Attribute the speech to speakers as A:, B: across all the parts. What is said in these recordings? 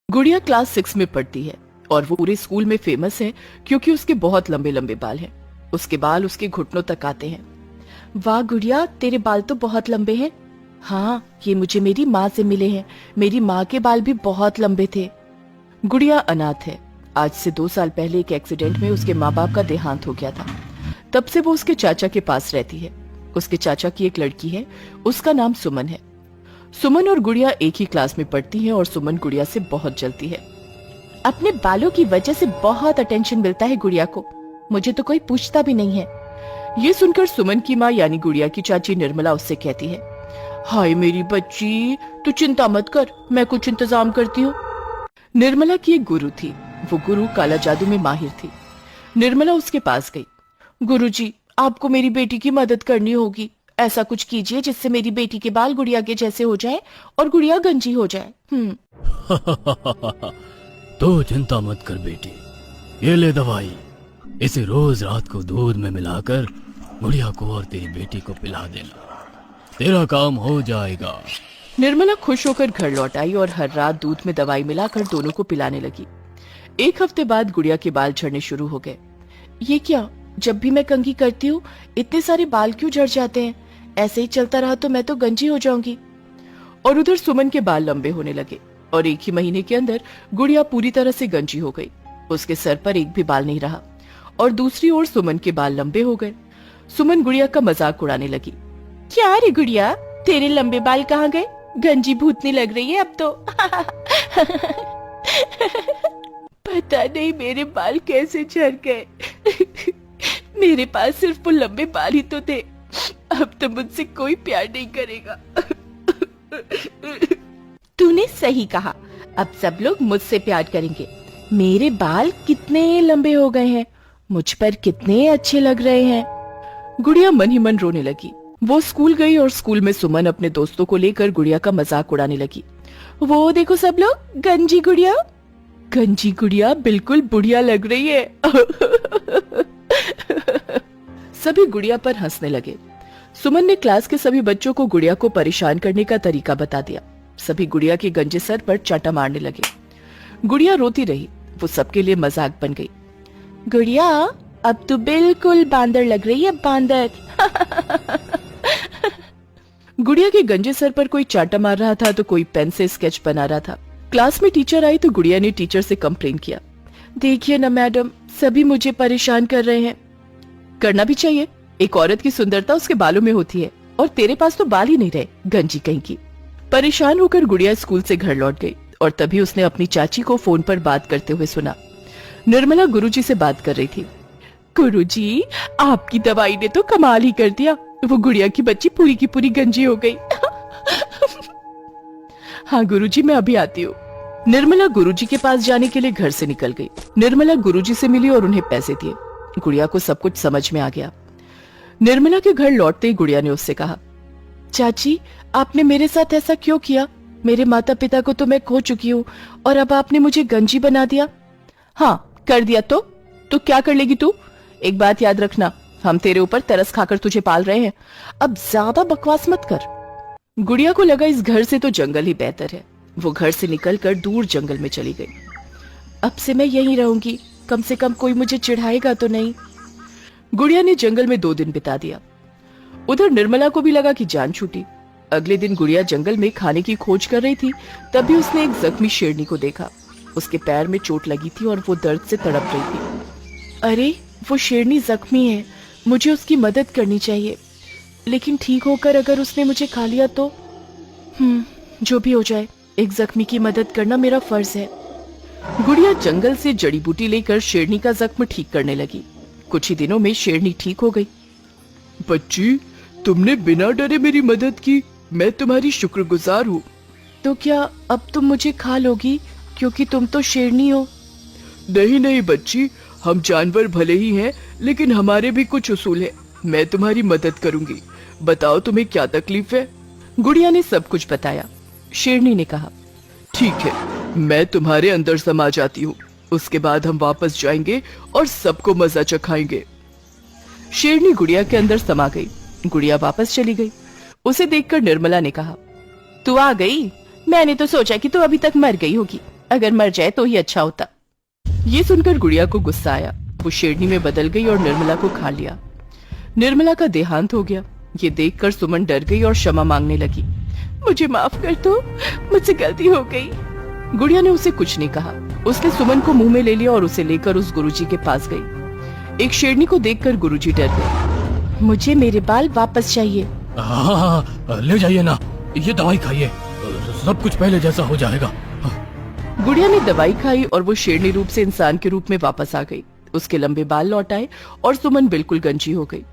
A: गुड़िया क्लास 6 में पढ़ती है और वो पूरे स्कूल में फेमस है क्योंकि उसके बहुत लंबे लंबे बाल हैं। उसके बाल उसके घुटनों तक आते हैं। वाह गुड़िया, तेरे बाल तो बहुत लंबे हैं। हाँ, ये मुझे मेरी माँ से मिले हैं। मेरी माँ के बाल भी बहुत लंबे थे। गुड़िया अनाथ है। आज से 2 साल पहले एक एक्सीडेंट में उसके माँ बाप का देहांत हो गया था। तब से वो उसके चाचा के पास रहती है। उसके चाचा की एक लड़की है, उसका नाम सुमन है। सुमन और गुड़िया एक ही क्लास में पढ़ती हैं और सुमन गुड़िया से बहुत जलती है। अपने बालों की वजह से बहुत अटेंशन मिलता है गुड़िया को। मुझे तो कोई पूछता भी नहीं है। ये सुनकर सुमन की माँ यानी गुड़िया की चाची निर्मला उससे कहती है, हाय मेरी बच्ची, तू चिंता मत कर, मैं कुछ इंतजाम करती हूँ। निर्मला की एक गुरु थी। वो गुरु काला जादू में माहिर थी। निर्मला उसके पास गई। गुरुजी, आपको मेरी बेटी की मदद करनी होगी। ऐसा कुछ कीजिए जिससे मेरी बेटी के बाल गुड़िया के जैसे हो जाए और गुड़िया गंजी हो जाए।
B: तो चिंता मत कर बेटी, ये ले दवाई। इसे रोज रात को दूध में मिलाकर गुड़िया को और तेरी बेटी को पिला देना, तेरा काम हो जाएगा।
A: निर्मला खुश होकर घर लौट आई और हर रात दूध में दवाई मिलाकर दोनों को पिलाने लगी। 1 हफ्ते बाद गुड़िया के बाल झड़ने शुरू हो गए। ये क्या, जब भी मैं कंघी करती हूँ इतने सारे बाल क्यों झड़ जाते हैं? ऐसे ही चलता रहा तो मैं तो गंजी हो जाऊंगी। और उधर सुमन के बाल लंबे होने लगे और 1 ही महीने के अंदर गुड़िया पूरी तरह से गंजी हो गई। उसके सर पर एक भी बाल नहीं रहा और दूसरी ओर सुमन के बाल लंबे हो गए। सुमन गुड़िया का मजाक उड़ाने लगी। क्या रे गुड़िया, तेरे लंबे बाल कहाँ गए? गंजी भूतनी लग रही है अब तो। पता नहीं मेरे बाल कैसे झड़ गए। मेरे पास सिर्फ वो लंबे बाल ही तो थे। अब तो मुझसे कोई प्यार नहीं करेगा। तूने सही कहा, अब सब लोग मुझसे प्यार करेंगे। मेरे बाल कितने लंबे हो गए हैं, मुझ पर कितने अच्छे लग रहे हैं। गुड़िया मन ही मन रोने लगी। वो स्कूल गई और स्कूल में सुमन अपने दोस्तों को लेकर गुड़िया का मजाक उड़ाने लगी। वो देखो सब लोग, गंजी गुड़िया। गंजी गुड़िया बिल्कुल बुढ़िया लग रही है। सभी गुड़िया पर हंसने लगे। सुमन ने क्लास के सभी बच्चों को गुड़िया को परेशान करने का तरीका बता दिया। सभी गुड़िया के गंजे सर पर चाटा मारने लगे। गुड़िया रोती रही। वो सबके लिए मजाक बन गई। गुड़िया, अब तो बिल्कुल बांदर लग रही है, बांदर। गुड़िया के गंजे सर पर कोई चाटा मार रहा था तो कोई पेन से स्केच बना रहा था। क्लास में टीचर आई तो गुड़िया ने टीचर से कंप्लेन किया। देखिए ना मैडम, सभी मुझे परेशान कर रहे हैं। करना भी चाहिए, एक औरत की सुंदरता उसके बालों में होती है और तेरे पास तो बाल ही नहीं रहे, गंजी कहीं की। परेशान होकर गुड़िया स्कूल से घर लौट गई और तभी उसने अपनी चाची को फोन पर बात करते हुए सुना। निर्मला गुरुजी से बात कर रही थी। गुरुजी, आपकी दवाई ने तो कमाल ही कर दिया। वो गुड़िया की बच्ची पूरी की पूरी गंजी हो गई। हाँ गुरुजी, मैं अभी आती हूँ। निर्मला गुरुजी के पास जाने के लिए घर से निकल गई। निर्मला गुरुजी से मिली और उन्हें पैसे दिए। गुड़िया को सब कुछ समझ में आ गया। निर्मला के घर लौटते ही गुड़िया ने उससे कहा, चाची, आपने मेरे साथ ऐसा क्यों किया? मेरे माता पिता को तो मैं खो चुकी हूँ और अब आपने मुझे गंजी बना दिया। हाँ, कर दिया तो क्या कर लेगी तू? एक बात याद रखना, हम तेरे ऊपर तरस खाकर तुझे पाल रहे हैं। अब ज्यादा बकवास मत कर। गुड़िया को लगा इस घर से तो जंगल ही बेहतर है। वो घर से निकलकर दूर जंगल में चली गई। अब से मैं यहीं रहूंगी, कम से कम कोई मुझे चिढ़ाएगा तो नहीं। गुड़िया ने जंगल में 2 दिन बिता दिया। उधर निर्मला को भी लगा कि जान छूटी। अगले दिन गुड़िया जंगल में खाने की खोज कर रही थी, तभी उसने एक जख्मी शेरनी को देखा। उसके पैर में चोट लगी थी और वो दर्द से तड़प रही थी। अरे, वो शेरनी जख्मी है, मुझे उसकी मदद करनी चाहिए। लेकिन ठीक होकर अगर उसने मुझे खा लिया तो? जो भी हो जाए, एक जख्मी की मदद करना मेरा फर्ज है। गुड़िया जंगल से जड़ी बूटी लेकर शेरनी का जख्म ठीक करने लगी। कुछ ही दिनों में शेरनी ठीक हो गई।
C: बच्ची, तुमने बिना डरे मेरी मदद की, मैं तुम्हारी शुक्रगुजार हूँ।
A: तो क्या अब तुम मुझे खा लोगी क्योंकि तुम तो शेरनी हो?
C: नहीं नहीं बच्ची, हम जानवर भले ही हैं लेकिन हमारे भी कुछ उसूल है। मैं तुम्हारी मदद करूंगी। बताओ तुम्हें क्या तकलीफ है?
A: गुड़िया ने सब कुछ बताया। शेरनी ने कहा,
C: ठीक है, मैं तुम्हारे अंदर समा जाती हूँ। उसके बाद हम वापस जाएंगे और सबको मजा चखाएंगे।
A: शेरनी गुड़िया के अंदर समा गई। गुड़िया वापस चली गई। उसे देखकर निर्मला ने कहा, तू आ गई? मैंने तो सोचा कि तू अभी तक मर गई होगी। अगर मर जाए तो ही अच्छा होता। ये सुनकर गुड़िया को गुस्सा आया। वो शेरनी में बदल गई और निर्मला को खा लिया। निर्मला का देहांत हो गया। ये देखकर सुमन डर गई और क्षमा मांगने लगी। मुझे माफ कर दो, मुझसे गलती हो गई। गुड़िया ने उसे कुछ नहीं कहा। उसने सुमन को मुंह में ले लिया और उसे लेकर उस गुरुजी के पास गई। एक शेरनी को देखकर गुरुजी डर गए। मुझे मेरे बाल वापस चाहिए।
B: हाँ, ले जाइए ना, ये दवाई खाइए, सब कुछ पहले जैसा हो जाएगा।
A: गुड़िया ने दवाई खाई और वो शेरनी रूप से इंसान के रूप में वापस आ गई। उसके लंबे बाल लौट आए और सुमन बिल्कुल गंजी हो गई।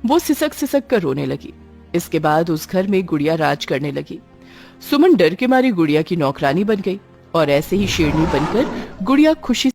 A: वो सिसक सिसक कर रोने लगी। इसके बाद उस घर में गुड़िया राज करने लगी। सुमन डर के मारी गुड़िया की नौकरानी बन गई और ऐसे ही शेरनी बनकर गुड़िया खुशी